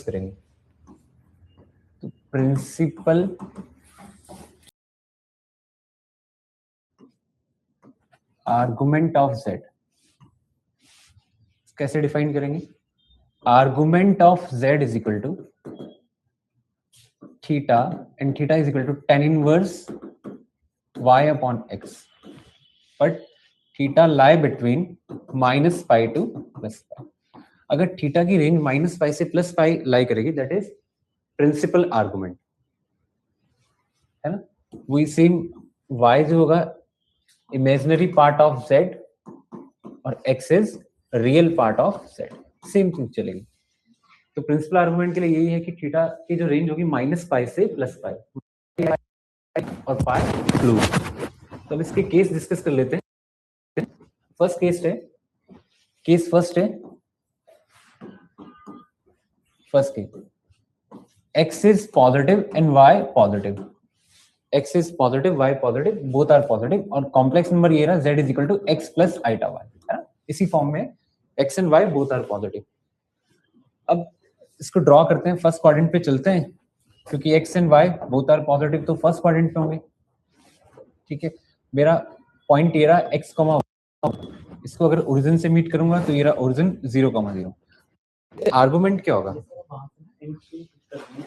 करेंगे। तो principal argument of z कैसे डिफाइन करेंगे? Argument of z is equal to theta and theta is equal to tan inverse y upon x, but theta lie between -π to +π। अगर theta की range -π से +π लाई करेगी, that is principal argument, है ना। वही same y जो होगा इमेजिनरी पार्ट ऑफ z और x is real part of z, same चीज चलेगी। तो प्रिंसिपल आर्गुमेंट के लिए यही है कि थीटा की जो रेंज होगी -π से +π और π क्लोज। तो अब इसके केस डिस्कस कर लेते हैं। फर्स्ट केस है, केस फर्स्ट है, first case x is positive and y positive, x is positive, y positive, both are positive, और कॉम्प्लेक्स नंबर ये रहा z is equal to x plus iota y, है ना। इसी फॉर्म में x and y both are positive। अब इसको draw करते हैं, फर्स्ट क्वाड्रेंट पे चलते हैं, क्योंकि x and y both are positive तो फर्स्ट क्वाड्रेंट पे होंगे। ठीक है, मेरा पॉइंट ये रहा x, इसको अगर ओरिजिन से मीट करूंगा तो ये रहा ओरिजिन 0,0। आर्गुमेंट क्या होगा?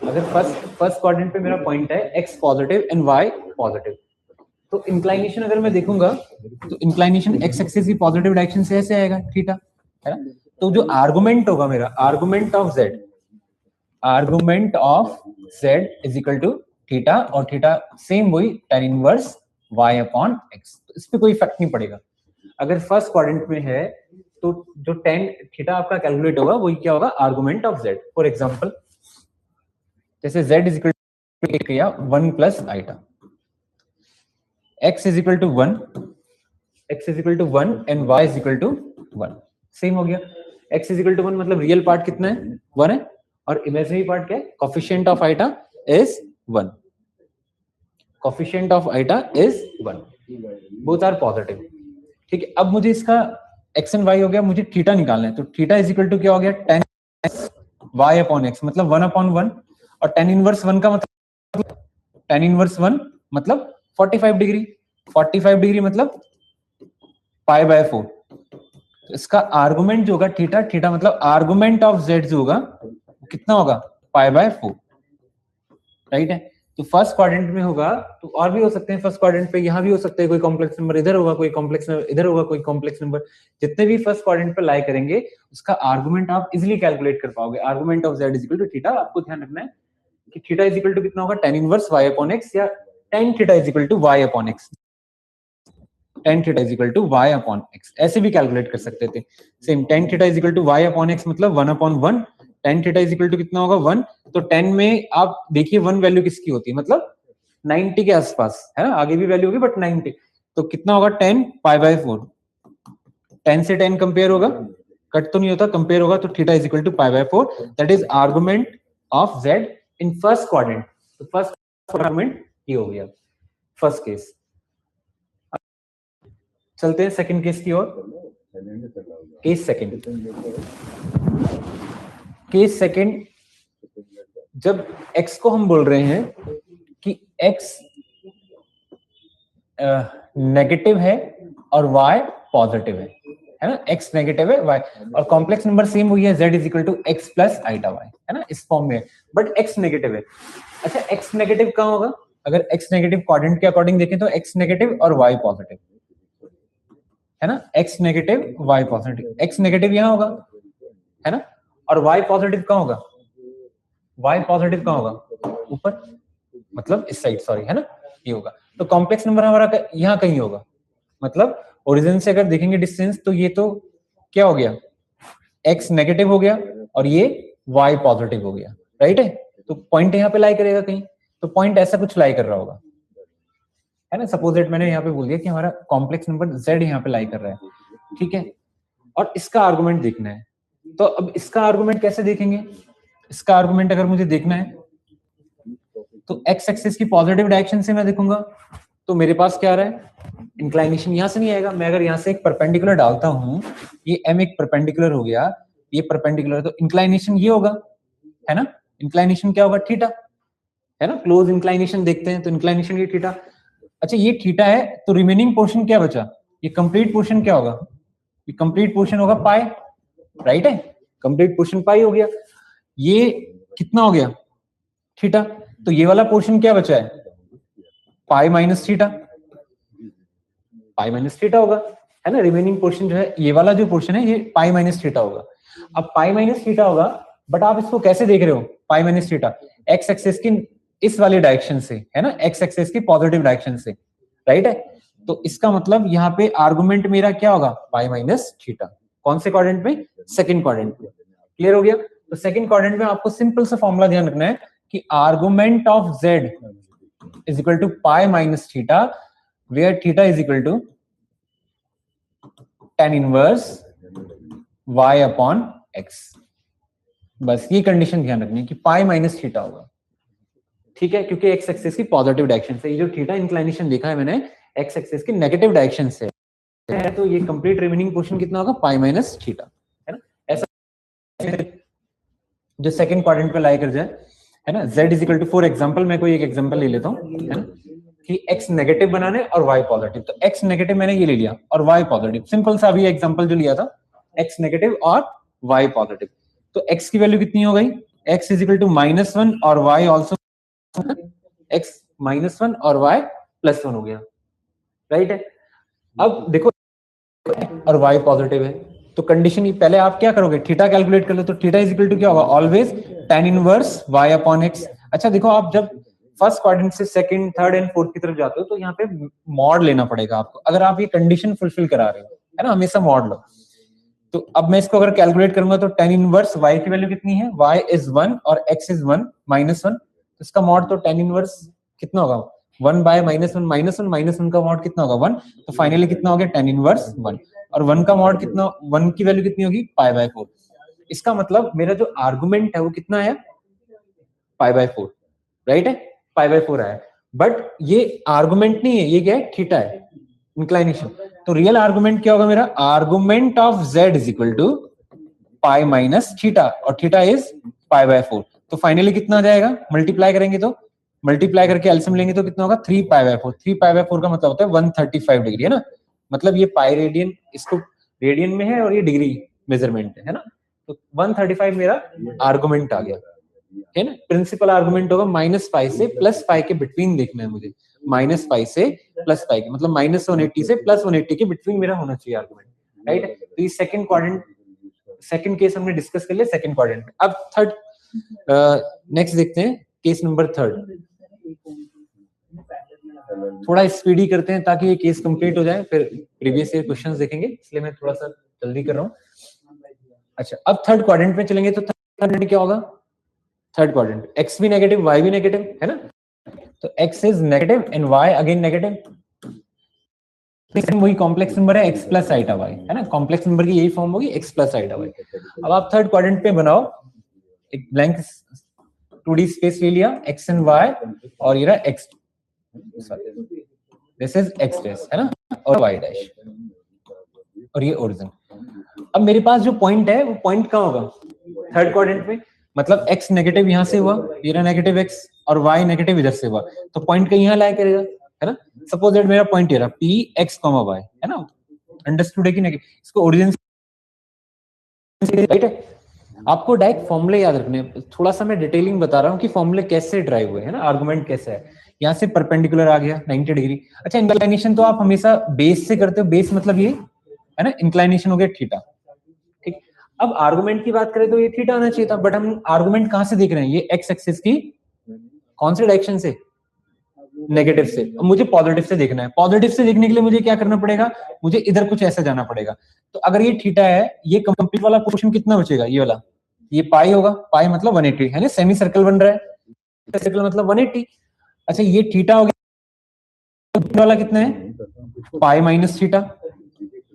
अगर फर्स्ट क्वाड्रेंट पे मेरा पॉइंट है x positive and y positive, तो इंक्लाइनेशन अगर मैं देखूंगा तो इंक्लाइनेशन x एक्सिस की पॉजिटिव डायरेक्शन से ऐसे आएगा, थीटा, है ना। तो जो आर्गुमेंट होगा मेरा, argument of z is equal to theta, और थीटा सेम वही tan inverse y upon x। तो इस पे कोई इफेक्ट नहीं पड़ेगा। अगर फर्स्ट क्वाड्रेंट में है तो जो tan थीटा आपका कैलकुलेट होगा वही क्या होगा? Argument of z। For example जैसे z इज इक्वल टू किया 1 plus iota, x is equal to 1, x is equal to 1 and y is equal to 1, same हो गया। x इज इक्वल टू 1 मतलब रियल पार्ट कितना है? 1 है, और imaginary part क्या है? Coefficient of iota is 1, coefficient of iota is 1, both are positive. ठीक है, अब मुझे इसका x एंड y हो गया, मुझे थीटा निकालना है, तो थीटा इज इक्वल टू क्या हो गया? tan y अपॉन x, मतलब 1 अपॉन 1, और tan इनवर्स 1 का मतलब, tan इनवर्स 1 मतलब 45 डिग्री, 45 डिग्री मतलब पाई बाय 4। तो इसका आर्गुमेंट जो होगा थीटा, थीटा मतलब आर्गुमेंट ऑफ z जो होगा कितना होगा? पाई बाय 4, राइट है। तो फर्स्ट क्वाड्रेंट में होगा, तो और भी हो सकते हैं फर्स्ट क्वाड्रेंट पे, यहाँ भी हो सकते हैं, कोई कॉम्प्लेक्स नंबर इधर होगा, कोई कॉम्प्लेक्स नंबर इधर होगा, कोई कॉम्प्लेक्स नंबर, जितने भी फर्स्ट क्वाड्रेंट पे लाई करेंगे उसका आर्गुमेंट आप इजिली कैलकुलेट कर पाओगे। Argument of z is equal to theta, आपको ध्यान रखना है कि थीटा इज इक्वल टू कितना होगा? tan inverse y upon x, या tan theta is equal to y upon x, tan theta is equal to y upon x, ऐसे भी कैलकुलेट कर सकते थे। Same tan theta is equal to y upon x मतलब 1 upon 1, tan theta is equal to कितना होगा? 1। तो tan में आप देखिए 1 वैल्यू किसकी होती है? मतलब 90 के आसपास, है ना, आगे भी वैल्यू होगी बट 90। तो कितना होगा? tan पाई बाय 4, tan से tan कंपेयर होगा, कट तो नहीं होता, कंपेयर होगा, तो theta is equal to pi by 4, that is argument of z in first quadrant. तो फर्स्ट आर्गुमेंट ये हो गया फर्स्ट केस। चलते हैं सेकंड केस की ओर। केस सेकंड, केस सेकंड, जब x को हम बोल रहे हैं कि x नेगेटिव है और y पॉजिटिव है ना, x नेगेटिव है y, और कॉम्प्लेक्स नंबर सेम वही है, z is equal to x plus iota y, है ना, इस फॉर्म में, बट x नेगेटिव है। अच्छा, x नेगेटिव कहाँ होगा? अगर x नेगेटिव क्वाड्रेंट के अकॉर्डिंग देखें तो x नेगेटिव और y पॉजिटिव, है ना, x negative y positive, x negative यहाँ होगा, है ना, और y पॉजिटिव कहाँ होगा? y पॉजिटिव कहाँ होगा? ऊपर, मतलब इस साइड, सॉरी, है ना, ये होगा। तो कॉम्प्लेक्स नंबर हमारा यहाँ कहीं होगा, मतलब ओरिजिन से अगर देखेंगे डिस्टेंस तो ये तो क्या हो गया? x नेगेटिव हो गया और ये y पॉजिटिव हो गया, राइट है। तो पॉइंट यहाँ पे लाई करेगा कहीं, तो पॉइंट ऐसा कुछ लाई कर रहा होगा, है ना। सपोज दैट मैंने यहाँ पे बोल दिया कि हमारा कॉम्प्लेक्स नंबर z यहाँ पे लाई कर रहा है, ठीक है, और इसका आर्गुमेंट देखना है। तो अब इसका आर्गुमेंट कैसे देखेंगे? इसका आर्गुमेंट अगर मुझे देखना है तो x एक्सिस की पॉजिटिव डायरेक्शन से मैं देखूंगा, तो मेरे पास क्या आ रहा है? इंक्लाइनेशन यहाँ से नहीं आएगा। मैं अगर यहाँ से एक परपेंडिकुलर डालता हूँ, ये m एक परपेंडिकुलर हो गया, ये परपेंडिकुलर, तो इंक्लाइनेशन ये होगा, है ना, इंक्लाइनेशन क्या होगा, थीटा, है ना, क्लोज इंक्लाइनेशन देखते हैं तो इंक्लाइनेशन ये थीटा। अच्छा ये थीटा है तो रिमेनिंग पोर्शन क्या बचा, ये कंप्लीट पोर्शन क्या होगा, ये कंप्लीट पोर्शन होगा पाई, राइट है, कंप्लीट पोर्शन पाई हो गया। ये कितना हो गया, थीटा, तो ये वाला पोर्शन क्या बचा है, पाई माइनस थीटा, पाई माइनस थीटा होगा, है ना, रिमेनिंग पोर्शन जो है ये वाला जो पोर्शन है ये पाई माइनस थीटा होगा। अब पाई माइनस थीटा होगा, बट आप इसको कैसे देख रहे हो, पाई माइनस थीटा एक्स एक्सिस की इस वाली डायरेक्शन से, है ना, एक्स एक्सिस की पॉजिटिव डायरेक्शन से, राइट है, तो इसका मतलब यहाँ पे आर्गुमेंट मेरा क्या होगा, पाई माइनस थीटा, कौन से क्वाड्रेंट में, सेकंड क्वाड्रेंट में, क्लियर हो गया। तो सेकंड क्वाड्रेंट में आपको सिंपल सा फॉर्मूला ध्यान रखना है कि argument of z is equal to pi minus theta, where theta is equal to tan inverse y upon x, बस ये कंडीशन ध्यान रखनी है कि पाई माइनस थीटा होगा, ठीक है, क्योंकि x एक्सिस की पॉजिटिव डायरेक्शन से, ये जो थीटा इंक्लाइनेशन देखा है मैंने x एक्सिस की नेगेटिव डायरेक्शन से है, तो ये कंप्लीट रिमेनिंग पोर्शन कितना होगा, पाई माइनस थीटा, है ना, ऐसा जो सेकंड क्वाड्रेंट पे लाई कर जाए, है ना, z is equal to, for example मैं कोई एक एग्जांपल ले लेता हूं, है ना, कि x नेगेटिव बनाने और y पॉजिटिव, तो x नेगेटिव मैंने ये ले लिया और y पॉजिटिव, सिंपल सा अभी एग्जांपल जो लिया था, x नेगेटिव और y पॉजिटिव, तो x की वैल्यू कितनी हो गई, x इज इक्वल टू -1 और y आल्सो, x -1 और y +1 हो गया, राइट है। अब देखो और y पॉजिटिव है, तो कंडीशन ही पहले आप क्या करोगे, थीटा कैलकुलेट कर लो, तो थीटा इज इक्वल टू क्या होगा, always tan inverse y upon x। अच्छा देखो आप जब फर्स्ट क्वाड्रेंट से सेकंड, थर्ड एंड फोर्थ की तरफ जाते हो तो यहाँ पे मॉड लेना पड़ेगा आपको, अगर आप ये कंडीशन फुलफिल करा रहे हो, है ना, हमेशा मॉड लो। तो अब मैं इसको अगर कैलकुलेट करूंगा तो tan इनवर्स y की वैल्यू कितनी है, y इज 1 और x इज 1 -1, तो इसका मॉड तो tan इनवर्स कितना होगा, 1 बाय -1 का मॉड कितना होगा 1, तो फाइनली कितना हो गया tan इनवर्स 1, और 1 का मॉड कितना, 1 की वैल्यू कितनी होगी, π/4। इसका मतलब मेरा जो आर्गुमेंट है वो कितना है, π/4, राइट है, π/4 है, बट ये आर्गुमेंट नहीं है, ये क्या है, थीटा है, इंक्लाइनेशन। तो रियल आर्गुमेंट क्या होगा मेरा, argument of z is equal to pi minus theta, और थीटा इज π/4, तो फाइनली कितना आ जाएगा, मल्टीप्लाई करेंगे तो, मल्टीप्लाई करके एलसीएम लेंगे तो कितना होगा 3π/4, 3π/4 का मतलब होता है 135 डिग्री, है ना, मतलब ये पाई रेडियन, इसको रेडियन में है और ये डिग्री मेजरमेंट है ना, तो 135 मेरा आर्गुमेंट आ गया, है ना। प्रिंसिपल आर्गुमेंट होगा -π से +π के बिटवीन देखना है मुझे, -π से +π के मतलब -180 से +180 के बिटवीन मेरा होना चाहिए आर्गुमेंट, राइट। तो ये सेकंड क्वाड्रेंट, सेकंड केस हमने डिस्कस कर लिया सेकंड क्वाड्रेंट में। अब थर्ड, नेक्स्ट देखते हैं केस नंबर थर्ड, थोड़ा स्पीडी करते हैं ताकि ये केस कंप्लीट हो जाए, फिर प्रीवियस ईयर क्वेश्चंस देखेंगे, इसलिए मैं थोड़ा सा जल्दी कर रहा हूँ। अच्छा अब थर्ड क्वाड्रेंट में चलेंगे, तो थर्ड क्या होगा, थर्ड क्वाड्रेंट x भी नेगेटिव y भी नेगेटिव, है ना, तो x is negative and y again negative, वही कॉम्प्लेक्स नंबर है x प्लस आइटा y, है ना, कॉम्प्लेक्स नंबर की यही फॉर्म होगी x प्लस आइटा y। अब आप थर्ड क्वाड्रेंट पे बनाओ, एक ब्लैंक 2D स्पेस ले लिया, x एंड y, और ये रहा x, this is x dash, है ना, और y डैश, और ये ओरिजिन। अब मेरे पास जो पॉइंट है वो पॉइंट कहाँ होगा, थर्ड क्वाड्रेंट में, मतलब x नेगेटिव यहाँ से हुआ, ये रहा नेगेटिव x, और y नेगेटिव इधर से हुआ, तो पॉइंट कहीं यहाँ लाई करेगा, है ना। सपोज दैट मेरा पॉइंट ये रहा p x, y, है ना, अंडरस्टूड है कि नहीं, इसको ओरिजिन से, राइट है। आपको डायरेक्ट फॉर्मूले याद रखने, थोड़ा सा मैं डिटेलिंग बता रहा हूँ कि फॉर्मूले कैसे ड्राइव हुए, है ना, आर्गुमेंट कैसे है, यहाँ से परपेंडिकुलर आ गया 90 डिग्री। अच्छा इंक्लाइनेशन तो आप हमेशा बेस से करते हो, बेस मतलब ये, है ना, इंक्लाइनेशन हो गया थीटा, ठीक। अब आर्गुमेंट की बात करें तो ये थीटा आना चाहिए था, बट हम आर्गुमेंट कहां से देख रहे हैं, ये एक्स एक्सिस की कौन से डायरेक्शन से, नेगेटिव से, मुझे पॉजिटिव से देखना है। पॉजिटिव से देखने के लिए मुझे क्या करना पड़ेगा, मुझे इधर कुछ ऐसा जाना पड़ेगा। तो अगर ये थीटा है, ये कंप्लीट वाला पोर्शन कितना बचेगा, ये वाला, ये पाई होगा, पाई मतलब 180, है ना, सेमी सर्कल बन रहा है, सर्कल मतलब 180। अच्छा ये थीटा हो गया, वाला कितना है, पाई माइनस थीटा,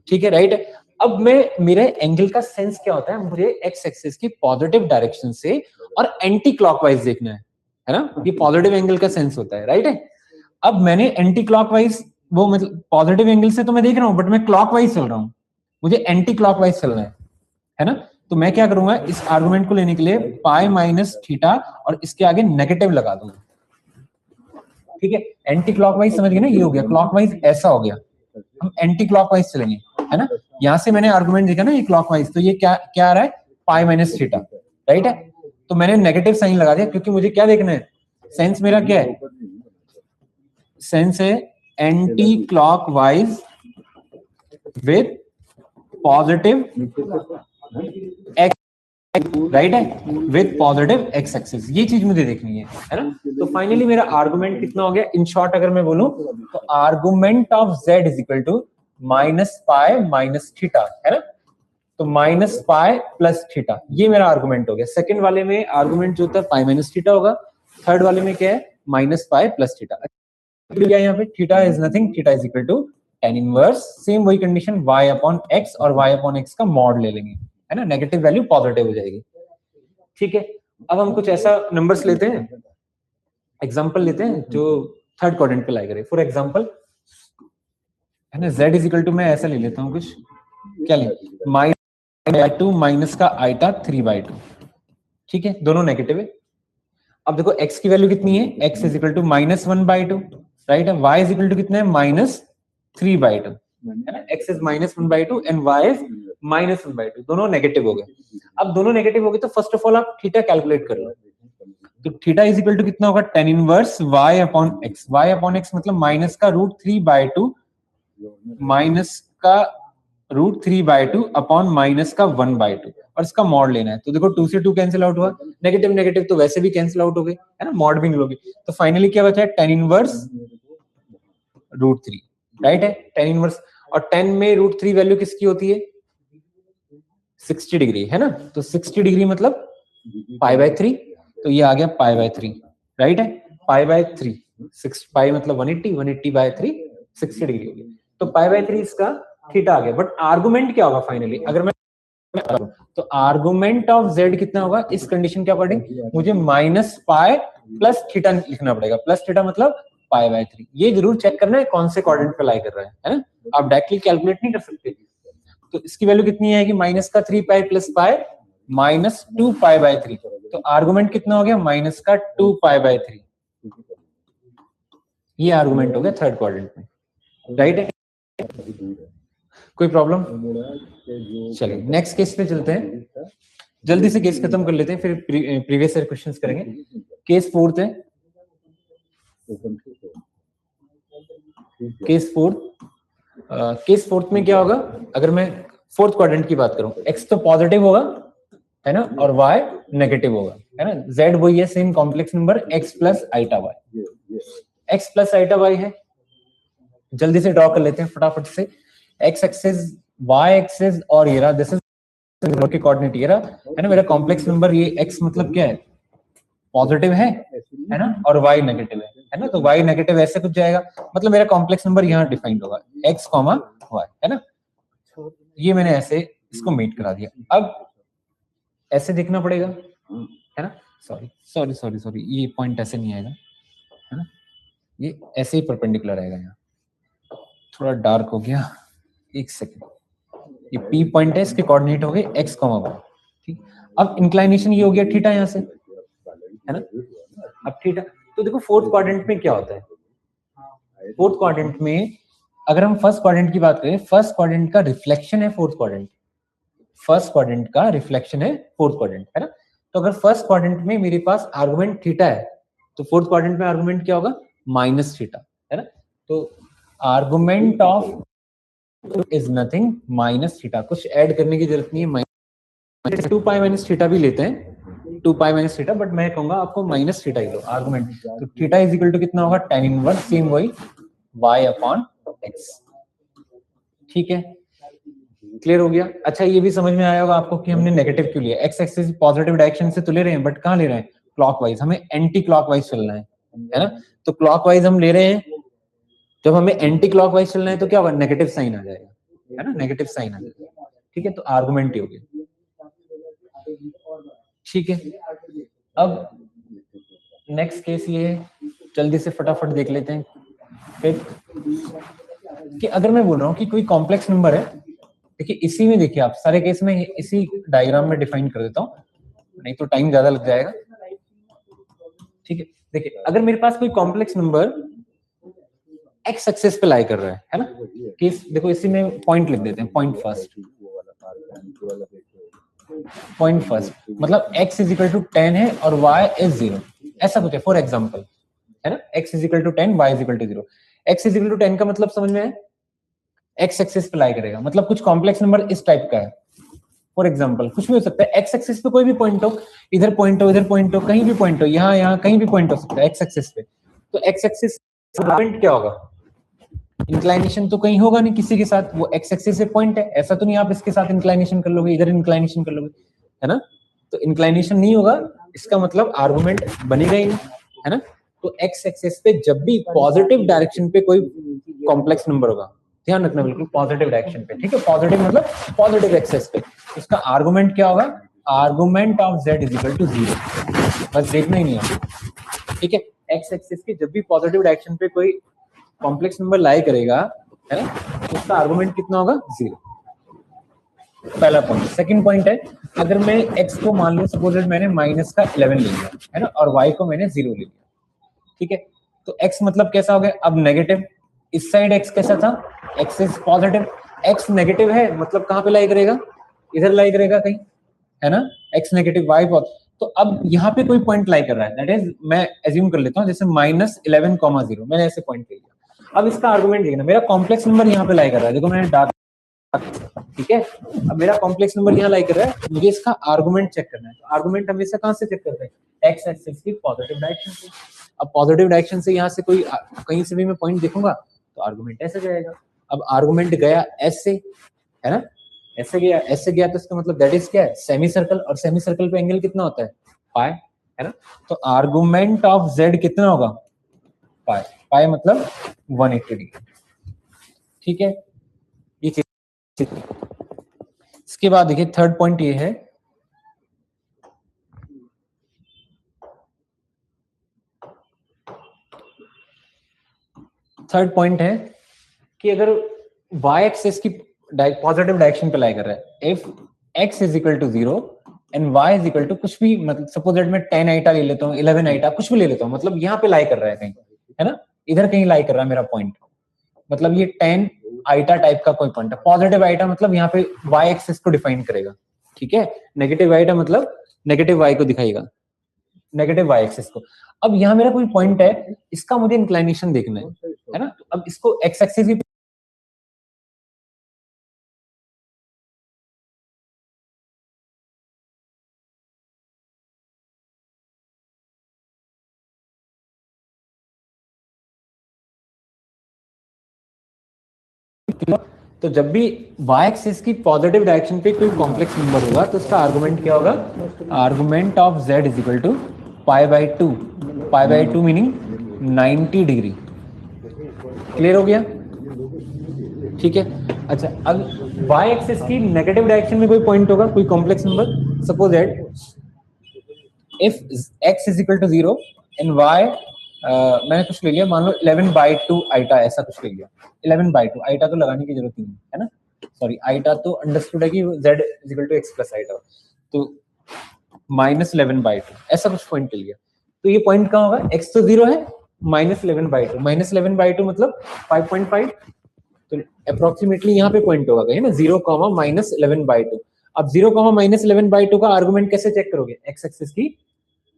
ठीक है, राइट है। अब मैं, मेरे एंगल का सेंस क्या होता है, मुझे एक्स एक्सिस की पॉजिटिव डायरेक्शन से और एंटी क्लॉकवाइज देखना है ना, ये पॉजिटिव एंगल का सेंस होता है, राइट है। अब मैंने एंटी क्लॉकवाइज, वो मतलब पॉजिटिव एंगल से तो मैं देख रहा हूं, बट मैं क्लॉकवाइज चल रहा हूं, मुझे एंटी क्लॉकवाइज चलना है ना। तो मैं क्या करूंगा, इस आर्गुमेंट को लेने के लिए पाई माइनस थीटा और इसके आगे नेगेटिव लगा दूंगा, ठीक है। एंटी क्लॉकवाइज समझ गए ना, ये हो गया, क्लॉकवाइज ऐसा हो गया, हम एंटी क्लॉकवाइज चलेंगे, है ना। यहाँ से मैंने आर्गुमेंट देखा ना ये क्लॉकवाइज, तो ये क्या क्या आ रहा है, पाई माइनस थीटा, राइट है। तो मैंने नेगेटिव साइन लगा दिया क्योंकि मुझे क्या देखना है, सेंस मेरा क्या है, सेंस है anti clockwise with positive x, right है, विद पॉजिटिव एक्स एक्सिस, ये चीज मुझे देखनी है ना। तो फाइनली मेरा आर्गुमेंट कितना हो गया, इन शॉर्ट अगर मैं बोलूं तो argument of z is equal to minus pi minus theta, है ना। तो माइनस पाई प्लस थीटा, ये मेरा आर्गुमेंट हो गया। सेकंड वाले में आर्गुमेंट जो होता है पाई माइनस थीटा होगा, थर्ड वाले में क्या है, माइनस पाई प्लस थीटा। क्या यहाँ पे theta is nothing, theta is equal to tan inverse, same वही कंडीशन y अपॉन x और y अपॉन x का मॉड ले लेंगे, है ना, नेगेटिव वैल्यू पॉजिटिव हो जाएगी, ठीक है। अब हम कुछ ऐसा नंबर्स लेते हैं, एग्जांपल लेते हैं जो थर्ड क्वाड्रेंट पे लाई करे। फॉर एग्जांपल, है ना, z इज इक्वल टू, मैं ऐसा ले लेता हूँ कुछ, क्या ले, -2 माइनस का आइटा 3/2, ठीक है, दोनों नेगेटिव है। अब देखो x की वैल्यू कितनी है, x is equal to -1/2, right है, y इज इक्वल टू कितना है, -3/2, है ना, x is -1/2 and y is -1/2, दोनों नेगेटिव हो गए। अब दोनों नेगेटिव हो गए तो फर्स्ट ऑफ ऑल आप थीटा कैलकुलेट कर लो। तो थीटा इज इक्वल टू कितना होगा, tan inverse y upon x, y upon x मतलब माइनस का √3/2 माइनस का √3/2 अपॉन माइनस का 1/2, और इसका मॉड लेना है। तो देखो 2 से 2 कैंसिल आउट हुआ, नेगेटिव नेगेटिव तो वैसे भी कैंसिल आउट हो गए, है ना, मॉड भी नहीं लोगे। तो फाइनली क्या बचा है, tan इनवर्स √3, राइट है, tan इनवर्स, और 10 में √3 वैल्यू किसकी होती है, 60 डिग्री, है ना। तो 60 डिग्री मतलब π/3, तो ये आ गया π/3, राइट है, π/3, 6 पाई मतलब 180, 180/3 60 डिग्री हो गई। तो π/3 इसका थीटा आ गया। बट आर्गुमेंट क्या होगा फाइनली, अगर मैं तो आर्गुमेंट ऑफ z कितना होगा, इस कंडीशन के अकॉर्डिंग मुझे माइनस पाई प्लस थीटा लिखना पड़ेगा, प्लस थीटा मतलब π/3। ये जरूर चेक करना है कौन से क्वाड्रेंट पे लाई कर रहा है ना, आप डायरेक्टली कैलकुलेट नहीं कर सकते। तो इसकी वैल्यू कितनी आएगी, माइनस का 3 पाई प्लस पाई माइनस 2 π/3, तो आर्गुमेंट कितना हो गया, माइनस का 2 π/3, ये आर्गुमेंट हो गया थर्ड क्वाड्रेंट में, राइट है। कोई प्रॉब्लम, चलिए नेक्स्ट केस पे चलते हैं, जल्दी से केस खत्म कर लेते हैं, फिर प्रीवियस ईयर क्वेश्चंस करेंगे। केस फोर्थ है, केस फोर्थ में क्या होगा, अगर मैं फोर्थ क्वाड्रेंट की बात करूं, x तो पॉजिटिव होगा, है ना, और y नेगेटिव होगा, है ना, z वही है, same complex number x plus iota y, x plus iota y है। जल्दी से ड्रॉ कर लेते हैं फटाफट से, x एक्सिस, y एक्सिस, और ये रहा, दिस इज के कोऑर्डिनेट, ये रहा, है ना, मेरा कॉम्प्लेक्स नंबर, ये x मतलब क्या है, पॉजिटिव है ना, और y नेगेटिव है ना, तो y नेगेटिव ऐसे कुछ जाएगा, मतलब मेरा कॉम्प्लेक्स नंबर यहाँ डिफाइंड होगा x, y, है ना। ये मैंने ऐसे इसको मीट करा दिया। अब ऐसे देखना पड़ेगा, है ना, सॉरी ये पॉइंट ऐसे नहीं आएगा, है ना, ये ऐसे ही परपेंडिकुलर आएगा, यहाँ थोड़ा डार्क हो गया, एक सेकेंड, ये P पॉइंट है, इसके कोऑर्डिनेट हो गए x, y, ठीक। अब इंक्लाइनेशन ये हो गया थीटा यहाँ से, है ना। अब थीटा, तो देखो फोर्थ क्वाड्रेंट में क्या होता है, फोर्थ क्वाड्रेंट में अगर हम फर्स्ट क्वाड्रेंट की बात करें, फर्स्ट क्वाड्रेंट का रिफ्लेक्शन है फोर्थ क्वाड्रेंट, फर्स्ट क्वाड्रेंट का रिफ्लेक्शन है फोर्थ क्वाड्रेंट, है ना। तो अगर फर्स्ट क्वाड्रेंट में मेरे पास आर्गुमेंट थीटा है, तो फोर्थ क्वाड्रेंट में आर्गुमेंट क्या होगा, माइनस थीटा, है ना। तो argument of is nothing minus theta, कुछ ऐड करने की जरूरत नहीं है, 2 पाई माइनस थीटा भी लेते हैं, 2 पाई माइनस थीटा, बट मैं कहूंगा आपको माइनस थीटा ही लो आर्गुमेंट। तो थीटा इज इक्वल टू कितना होगा, tan इनवर्स, सेम वही y अपॉन x, ठीक है, क्लियर हो गया। अच्छा ये भी समझ में आया होगा आपको कि हमने नेगेटिव क्यों लिया, x एक्सिस पॉजिटिव डायरेक्शन से तो ले रहे हैं, बट कहाँ ले रहे हैं, क्लॉकवाइज, हमें एंटी क्लॉकवाइज चलना है ना। तो क्लॉकवाइज हम ले रहे हैं, जब हमें एंटी क्लॉकवाइज चलना है तो क्या होगा, नेगेटिव साइन आ जाएगा, है ना, नेगेटिव साइन आ जाएगा, ठीक है। तो आर्गुमेंट ही हो गया, ठीक है। अब नेक्स्ट केस ये है, जल्दी से फटाफट देख लेते हैं फिर, कि अगर मैं बोल रहा हूँ कि कोई कॉम्प्लेक्स नंबर है, देखिए इसी में देखिए आप सारे केस में इसी डायग्राम में डिफाइन कर देता हूँ, नहीं तो टाइम ज्यादा लग जाएगा। ठीक है, देखिए अगर मेरे पास कोई कॉम्प्लेक्स नंबर एक्स एक्सिस पे लाई कर रहा है ना, कि देखो इसी में पॉइंट लिख देते हैं, पॉइंट फर्स्ट मतलब x इज इक्वल टू 10 है और y इज 0, ऐसा कुछ है फॉर एग्जांपल, है ना। x is equal to 10, y is equal to 0। x is equal to 10 का मतलब समझ में है, x एक्सिस पे लाई करेगा, मतलब कुछ कॉम्प्लेक्स नंबर इस टाइप का है। फॉर एग्जांपल कुछ भी हो सकता है, x एक्सिस पे कोई भी पॉइंट हो, इधर पॉइंट हो, इधर पॉइंट हो, कहीं भी पॉइंट हो, यहाँ कहीं भी पॉइंट हो सकता है x एक्सिस पे। तो x एक्सिस पॉइंट क्या होगा, इंक्लाइनेशन तो कहीं होगा नहीं किसी के साथ, वो x एक्सिस से पॉइंट है, ऐसा तो नहीं आप इसके साथ इंक्लाइनेशन कर लोगे, इधर इंक्लाइनेशन कर लोगे, है ना। तो इंक्लाइनेशन नहीं होगा, इसका मतलब आर्गुमेंट बनेगा ही नहीं, है ना। तो x एक्सिस पे जब भी पॉजिटिव डायरेक्शन पे कोई कॉम्प्लेक्स नंबर होगा, ध्यान रखना बिल्कुल पॉजिटिव डायरेक्शन पे, ठीक है, पॉजिटिव मतलब पॉजिटिव एक्सिस पे, इसका आर्गुमेंट क्या होगा, argument of z is equal to 0, बस देखना ही नहीं है, ठीक है। x एक्सिस के जब भी पॉजिटिव डायरेक्शन पे कोई कॉम्प्लेक्स नंबर लाई करेगा, है ना, उसका आर्गुमेंट कितना होगा, 0, पहला पॉइंट। सेकंड पॉइंट है, अगर मैं x को मान लो सपोज मैंने माइनस का 11 ले लिया, है ना, और y को मैंने 0 ले लिया, ठीक है, तो x मतलब कैसा हो गया, अब नेगेटिव, इस साइड x कैसा था, x is positive, x negative है मतलब कहां पे लाई करेगा, इधर लाई करेगा कहीं, है ना, x नेगेटिव y पॉजिटिव। तो अब यहाँ पे कोई पॉइंट लाई कर रहा है, दैट इज मैं एज्यूम कर लेता हूँ जैसे -11,0, मैंने ऐसे पॉइंट ले लिया। अब इसका आर्गुमेंट देखना, मेरा कॉम्प्लेक्स नंबर यहाँ पे लाई कर रहा है, देखो मैंने डार्क, ठीक है, अब मेरा कॉम्प्लेक्स नंबर यहाँ लाई कर रहा है, मुझे इसका आर्गुमेंट चेक करना है। तो आर्गुमेंट हमेशा कहाँ से चेक करते हैं, एक्स एक्सिस की पॉजिटिव डायरेक्शन से। अब पॉजिटिव डायरेक्शन से यहाँ से कोई कहीं से भी मैं पॉइंट देखूंगा तो आर्गुमेंट ऐसे जाएगा। अब आर्गुमेंट गया एस से, है ना, ऐसे गया, ऐसे गया, तो इसका मतलब दैट इज क्या है, सेमी सर्कल, और सेमी सर्कल पे एंगल कितना होता है, पाई, है ना। तो आर्गुमेंट ऑफ जेड कितना होगा, पाई, पाई मतलब 180 डिग्री, ठीक है। ये चीज, इसके बाद देखिए थर्ड पॉइंट ये है, थर्ड पॉइंट है कि अगर y एक्सिस की पॉजिटिव डायरेक्शन पे लाई कर रहा है, if x is equal to 0 and y is equal to कुछ भी, मतलब सपोज दैट मैं 10 आइटा ले लेता हूँ, 11 आइटा कुछ भी ले लेता हूँ, मतलब यहाँ पे लाई कर रहा है कहीं, है ना, इधर कहीं लाई कर रहा है मेरा पॉइंट, मतलब ये 10 आइटा टाइप का कोई पॉइंट है। पॉजिटिव आइटा मतलब यहाँ पे y एक्सिस को डिफाइन करेगा, ठीक है, नेगेटिव आइटा मतलब नेगेटिव y को दिखाएगा, नेगेटिव y एक्सिस को। अब यहाँ मेरा कोई पॉइंट है, इसका मुझे इंक्लाइनेशन देखना है ना, तो अब इसको x एक्सिस की तो जब भी y एक्सिस की पॉजिटिव डायरेक्शन पे कोई कॉम्प्लेक्स नंबर होगा तो उसका आर्गुमेंट क्या होगा, argument of z is equal to pi by 2, pi by 2 meaning 90 degree. Clear हो गया, ठीक है। अच्छा, अब y एक्सिस की नेगेटिव डायरेक्शन में कोई पॉइंट होगा, कोई complex number, suppose that if x is equal to 0 and y मैंने कुछ ले लिया, मान लो 11/2 आइटा, ऐसा कुछ ले लिया, 11/2 आइटा तो लगाने की जरूरत नहीं है ना, सॉरी, आइटा तो अंडरस्टूड है कि z is equal to x plus iota, तो -11/2 ऐसा कुछ पॉइंट ले लिया। तो ये पॉइंट कहाँ होगा, x तो 0 है, -11/2, -11/2 मतलब 5.5, तो अप्रोक्सीमेटली यहाँ पे पॉइंट होगा कहीं ना, 0, -11/2। अब 0, -11/2 का आर्गुमेंट कैसे चेक करोगे, x एक्सिस की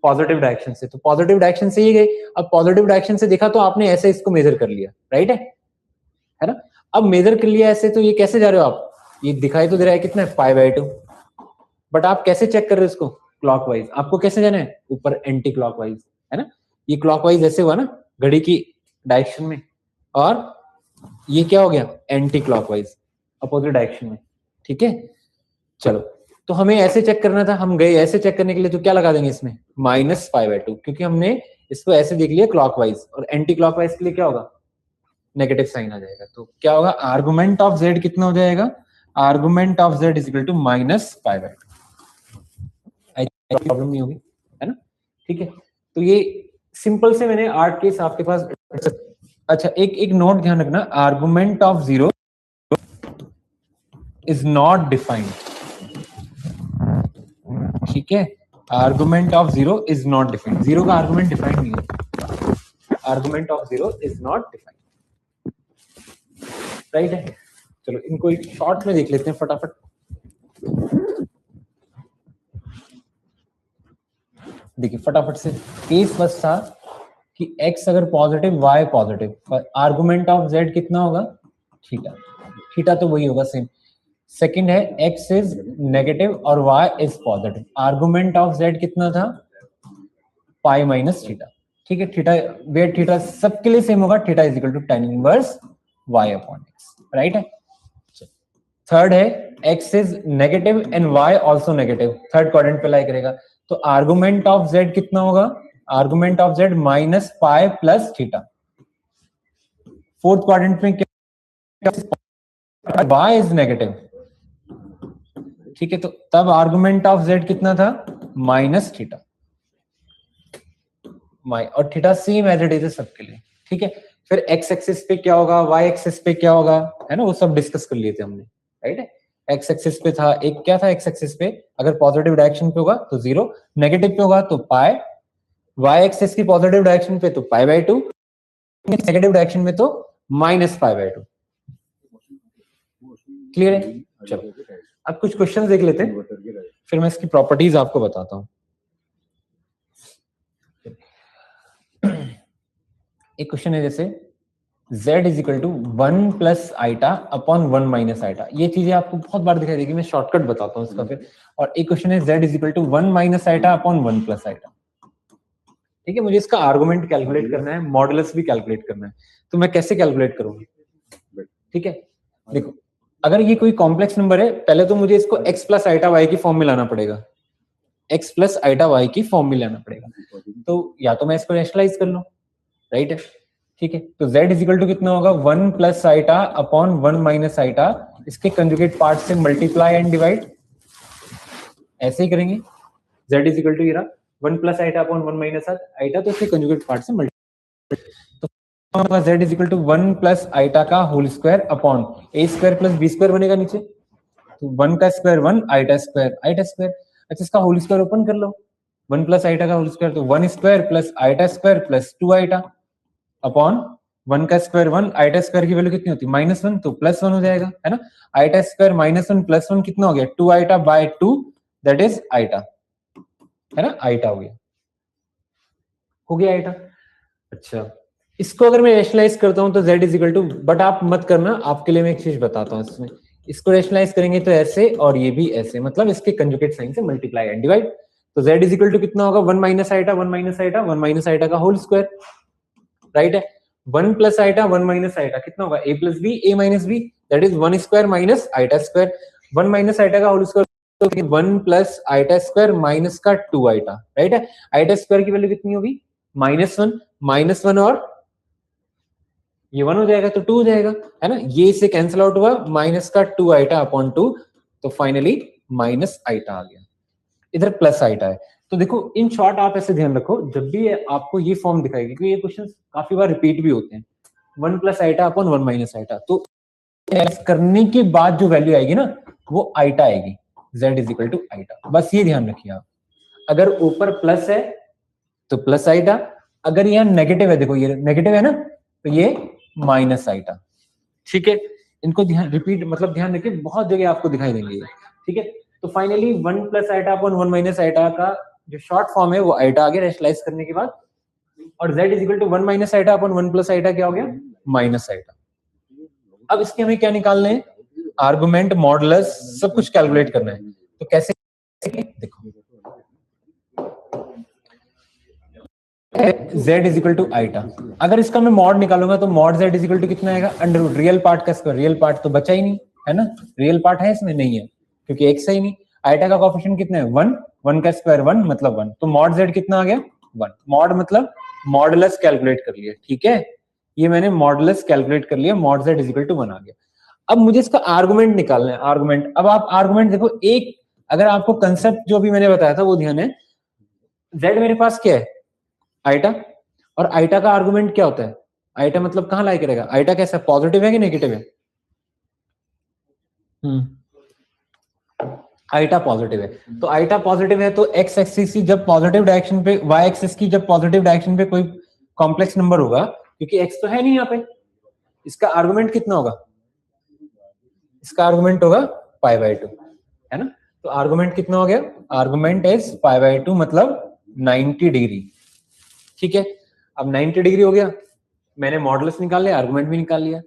पॉजिटिव डायरेक्शन से, तो पॉजिटिव डायरेक्शन से ही गए। अब पॉजिटिव डायरेक्शन से देखा तो आपने ऐसे इसको मेजर कर लिया, राइट है ना। अब मेजर कर लिया ऐसे, तो ये कैसे जा रहे हो आप, ये दिखाई तो दे रहा है कितना है, π/2, बट आप कैसे चेक कर रहे हो इसको, क्लॉकवाइज। आपको कैसे जाना है, ऊपर एंटी क्लॉकवाइज, है ना, ये क्लॉकवाइज ऐसे हुआ ना घड़ी की डायरेक्शन में, और ये क्या हो गया, एंटी क्लॉकवाइज अपोजिट डायरेक्शन में, ठीक है। चलो, तो हमें ऐसे चेक करना था, हम गए ऐसे चेक करने के लिए, तो क्या लगा देंगे इसमें, -π/2, क्योंकि हमने इसको ऐसे देख लिया क्लॉकवाइज, और एंटी क्लॉकवाइज के लिए क्या होगा, नेगेटिव साइन आ जाएगा। तो क्या होगा, आर्गुमेंट ऑफ z कितना हो जाएगा, argument of z is equal to -π/2। Problem नहीं होगी, है ना, ठीक है। तो ये सिंपल से मैंने 8 केस आपके पास। अच्छा, एक नोट ध्यान रखना, argument of 0 is not defined, ठीक है, argument of zero is not defined, zero का आर्गुमेंट डिफाइंड नहीं होता, argument of zero is not defined, right है। चलो इनको एक शॉर्ट में देख लेते हैं फटाफट। देखिए फटाफट से, केस बस था कि x अगर positive y positive, argument of z कितना होगा, थीटा, थीटा तो वही होगा सेम। सेकंड है x इज नेगेटिव और y is positive, argument of z कितना था, पाई माइनस थीटा, ठीक है। थीटा वेट थीटा सबके लिए सेम होगा, theta is equal to tan inverse y upon x, right है। थर्ड है x is negative and y also negative, third quadrant पे लाई करेगा, तो आर्गुमेंट ऑफ z कितना होगा, argument of z minus pi plus theta. Fourth quadrant में क्या, y is negative, ठीक है, तो तब आर्गुमेंट ऑफ z कितना था, माइनस थीटा, और theta same as it is सबके लिए, ठीक है। फिर x एक्सिस पे क्या होगा, y एक्सिस पे क्या होगा, है ना, वो सब डिस्कस कर लिए थे हमने, राइट है। x एक्सिस पे था एक, क्या था x एक्सिस पे, अगर पॉजिटिव डायरेक्शन पे होगा तो 0, नेगेटिव पे होगा तो पाई, y एक्सिस की पॉजिटिव डायरेक्शन पे तो पाई बाय 2, नेगेटिव डायरेक्शन में तो माइनस पाई बाय 2। क्लियर है। चलो अब कुछ क्वेश्चन देख लेते हैं, फिर मैं इसकी प्रॉपर्टीज आपको बताता हूं। एक क्वेश्चन है जैसे z is equal to 1 plus iota upon 1 minus iota, ये चीजें आपको बहुत बार दिखाई देगी, मैं शॉर्टकट बताता हूँ इसका फिर। और एक क्वेश्चन है z is equal to 1 minus iota upon 1 plus iota, ठीक है। मुझे इसका आर्गुमेंट कैलकुलेट करना है, मॉडुलस भी कैलकुलेट करना है, तो मैं कैसे कैलकुलेट करूंगा, ठीक है। देखो अगर ये कोई कॉम्प्लेक्स नंबर है, पहले तो मुझे इसको x प्लस आइटा y की फॉर्म में लाना पड़ेगा, x प्लस आइटा y की फॉर्म में लाना पड़ेगा, तो या तो मैं इसको रैशनलाइज कर लूं, राइट है, ठीक है। तो z इज इक्वल टू कितना होगा, 1 plus iota upon 1 minus iota, इसके कंजुगेट पार्ट से मल्टीप्लाई एंड डिवाइड, ऐसे ही करेंगे। z इज इक्वल टू ये रहा 1 plus iota upon 1 minus iota, तो इसके कंजुगेट पार्ट से मल्टीप्लाई, तो z is equal to 1 plus iota का whole square upon a square plus b square बनेगा नीचे, तो 1 का square 1, iota square iota square. अच्छा इसका होल स्क्वायर ओपन कर लो, 1 प्लस आइटा का होल स्क्वायर, तो 1 square plus iota square plus 2 iota upon 1 का स्क्वायर 1, आइटा स्क्वायर की वैल्यू कितनी होती है, -1, तो +1 हो जाएगा, है ना। आइटा स्क्वायर -1 +1 कितना हो गया, 2 iota by 2, that is iota, है ना, आइटा हो गया आइटा। अच्छा इसको अगर मैं रेशनलाइज करता हूं तो z is equal to, but आप मत करना, आपके लिए मैं एक चीज बताता हूं इसमें, इसको रेशनलाइज करेंगे तो ऐसे और ये भी ऐसे, मतलब इसके कंजुगेट साइन से मल्टीप्लाई एंड डिवाइड, तो z इज इक्वल टू कितना होगा, 1 minus iota 1 minus iota 1 minus iota का होल स्क्वायर, राइट है। 1 प्लस आइटा 1 माइनस आइटा कितना होगा, a plus b a minus b, that is 1 square minus iota square, 1 minus iota का whole square, तो 1 plus iota square minus का 2 iota, right है। Iota square की value कितनी होगी, -1 और ये 1 हो जाएगा तो 2 हो जाएगा, है ना, ये इससे कैंसिल आउट हुआ, माइनस का 2 आइटा अपॉन 2, तो फाइनली माइनस आइटा आ गया, इधर प्लस आइटा है। तो देखो इन शॉर्ट आप ऐसे ध्यान रखो, जब भी आपको ये फॉर्म दिखाएगी, क्योंकि ये क्वेश्चंस काफी बार रिपीट भी होते हैं, 1 plus iota upon 1 minus iota, तो करने के बाद जो वैल्यू आएगी ना वो आइटा आएगी, z is equal to iota, बस ये ध्यान रखिए आप। अगर ऊपर प्लस है तो प्लस आइटा, अगर यहाँ नेगेटिव है, देखो ये नेगेटिव है ना, तो ये माइनस आइटा, ठीक है। इनको ध्यान रिपीट, मतलब ध्यान रखिए, बहुत जगह आपको दिखाई देंगे, ठीक है। तो finally 1 plus iota upon 1 minus iota का जो शॉर्ट फॉर्म है वो आइटा आ गया रेशनलाइज करने के बाद, और z is equal to 1 minus iota upon 1 plus iota क्या हो गया, माइनस आइटा। अब इसके हमें क्या निकालना है, आर्गुमेंट, मॉडुलस, सब कुछ कैलकुलेट करना है, तो कैसे, देखो z is equal to iota, अगर इसका मैं मॉड निकालूंगा तो mod z is equal to कितना आएगा, अंडर रूट रियल पार्ट का स्क्वायर, रियल पार्ट तो बचा ही नहीं, है ना, रियल पार्ट है इसमें नहीं है क्योंकि x है ही नहीं, आइटा का कोएफिशिएंट कितना है 1, 1 का स्क्वायर 1 मतलब 1, तो मॉड z कितना आ गया 1, मॉड मतलब मॉडुलस कैलकुलेट कर लिया, ठीक है, ये मैंने मॉडुलस कैलकुलेट कर लिया, mod z is equal to 1 आ गया। अब मुझे इसका आर्गुमेंट निकालना है, आर्गुमेंट, अब आप आर्गुमेंट देखो, एक अगर आपको कंसेप्ट जो भी मैंने बताया था वो ध्यान है, z मेरे पास क्या है आइटा, और आइटा का आर्गुमेंट क्या होता है, आइटा मतलब कहां लाई करेगा, आइटा कैसा, पॉजिटिव है कि नेगेटिव है, आइटा पॉजिटिव है, तो आइटा पॉजिटिव है तो एक्स एक्सिस की जब पॉजिटिव डायरेक्शन पे, वाई एक्सिस की जब पॉजिटिव डायरेक्शन पे कोई कॉम्प्लेक्स नंबर होगा, क्योंकि एक्स तो है नहीं यहाँ पे, इसका आर्गुमेंट कितना होगा, इसका आर्गुमेंट होगा पाई बाय 2, है ना। तो आर्गुमेंट कितना हो गया, आर्गुमेंट इज पाई बाय 2 मतलब 90 डिग्री। ठीक है, अब 90 डिग्री हो गया, मैंने मॉडुलस निकाल लिया, आर्गुमेंट भी निकाल लिया,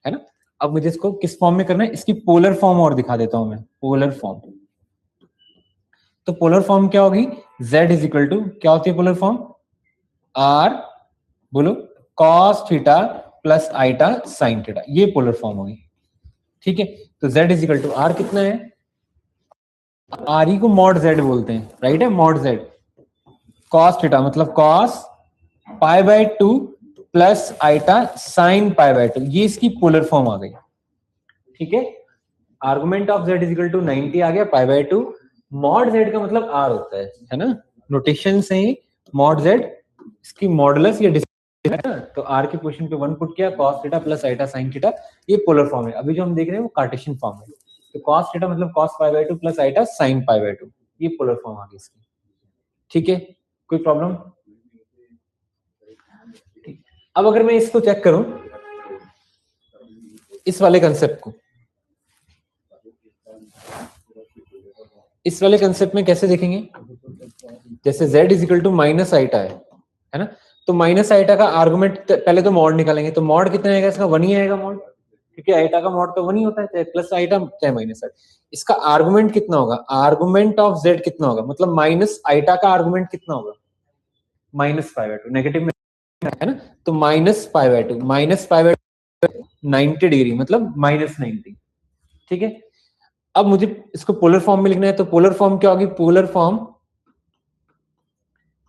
है ना। अब मुझे इसको किस फॉर्म में करना है, इसकी पोलर फॉर्म और दिखा देता हूं मैं, पोलर फॉर्म। तो पोलर फॉर्म क्या होगी, z इज इक्वल टू, क्या होती है पोलर फॉर्म, r, बोलो, cos theta plus iota sine theta, ये पोलर फॉर्म होगी। ठीक है, तो z is equal to r कितना है, r ही को मॉड z बोलते हैं, राइट है, मॉड z, cos थीटा मतलब cos pi by 2 plus iota sine pi by 2, ये इसकी पोलर फॉर्म आ गई। ठीक है, argument of z is equal to 90 आ गया, पाई बाय 2, मॉड z का मतलब r होता है ना, नोटेशन से ही मॉड z इसकी मॉडुलस या है ना, तो r की पोजीशन पे 1 पुट किया, cos theta plus iota sine theta, ये पोलर फॉर्म है। अभी जो हम देख रहे हैं वो कार्टेशियन फॉर्म है, तो cos थीटा मतलब cos pi by 2 plus iota sine pi by 2, ये पोलर फॉर्म आ गई इसकी। ठीक है, कोई प्रॉब्लम। अब अगर मैं इसको चेक करूं, इस वाले कंसेप्ट को, इस वाले कंसेप्ट में कैसे देखेंगे, जैसे z is equal to minus iota है ना, तो माइनस आइटा का आर्गुमेंट पहले तो मॉड निकालेंगे, तो मॉड कितना आएगा इसका, 1 ही आएगा मॉड, क्योंकि आइटा का मॉड तो 1 ही होता है, चाहे प्लस आइटा चाहे माइनस आइटा। इसका आर्गुमेंट कितना होगा, आर्गुमेंट ऑफ z कितना होगा, मतलब माइनस आइटा का आर्गुमेंट कितना होगा, माइनस पाई बाय 2, नेगेटिव में है ना, तो minus pi by 2, minus pi by 90 degree मतलब माइनस 90। ठीक है, अब मुझे इसको पोलर फॉर्म में लिखना है, तो पोलर फॉर्म क्या होगी, पोलर फॉर्म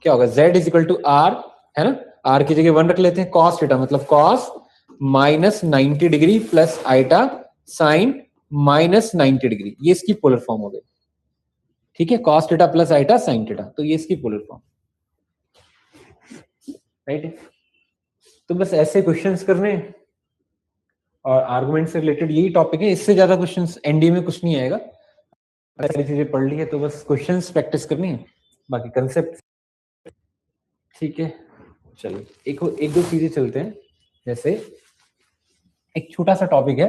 क्या होगा, z is equal to r, है ना, r की जगह 1 रख लेते हैं, cos थीटा मतलब cos minus 90 degree plus iota sine minus 90 degree, ये इसकी पोलर फॉर्म हो गई। ठीक है, cos theta plus iota sine theta, तो ये इसकी पोलर फॉर्म, राइट है। तो बस ऐसे क्वेश्चंस करने हैं, और आर्गुमेंट से रिलेटेड यही टॉपिक है, इससे ज्यादा क्वेश्चंस एनडीए में कुछ नहीं आएगा, सारी चीजें पढ़ ली है, तो बस क्वेश्चंस प्रैक्टिस करनी है, बाकी कंसेप्ट। ठीक है, चलो एक दो चीजें चलते हैं, जैसे एक छोटा सा टॉपिक है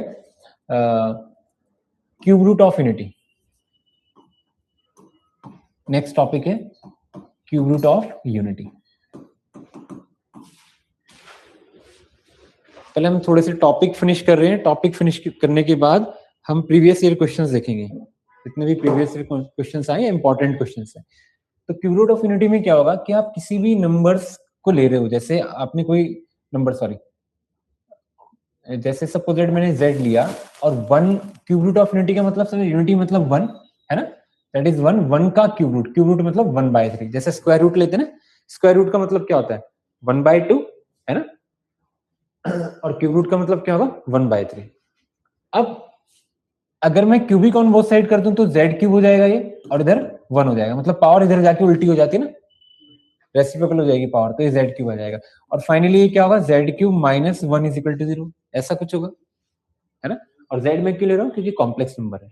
cube root of unity, next topic है क्यूब रूट ऑफ यूनिटी। पहले हम थोड़े से टॉपिक फिनिश कर रहे हैं, टॉपिक फिनिश करने के बाद हम प्रीवियस ईयर क्वेश्चंस देखेंगे, जितने भी प्रीवियस ईयर क्वेश्चंस आए इंपॉर्टेंट क्वेश्चंस हैं। तो क्यूब रूट ऑफ यूनिटी में क्या होगा कि आप किसी भी नंबर्स को ले रहे हो, जैसे आपने कोई नंबर, सॉरी, जैसे सपोज दैट मैंने z लिया और 1, क्यूब रूट ऑफ यूनिटी का मतलब समझ, यूनिटी मतलब 1 है ना, दैट इज 1, 1 का क्यूब रूट मतलब 1/3, जैसे स्क्वायर रूट लेते हैं ना, स्क्वायर रूट का मतलब क्या होता है 1/2 है ना, और क्यूब रूट का मतलब क्या होगा 1/3। अब अगर मैं क्यूबिक ऑन बोथ साइड कर दूं तो z क्यूब हो जाएगा ये, और इधर 1 हो जाएगा, मतलब पावर इधर जाके उल्टी हो जाती है ना, रेसिप्रोकल हो जाएगी पावर, तो ये z क्यूब आ जाएगा, और फाइनली ये क्या होगा z cube minus 1 is equal to 0, ऐसा कुछ होगा, है ना। और z में क्यों ले रहा हूँ, क्योंकि कॉम्प्लेक्स नंबर है।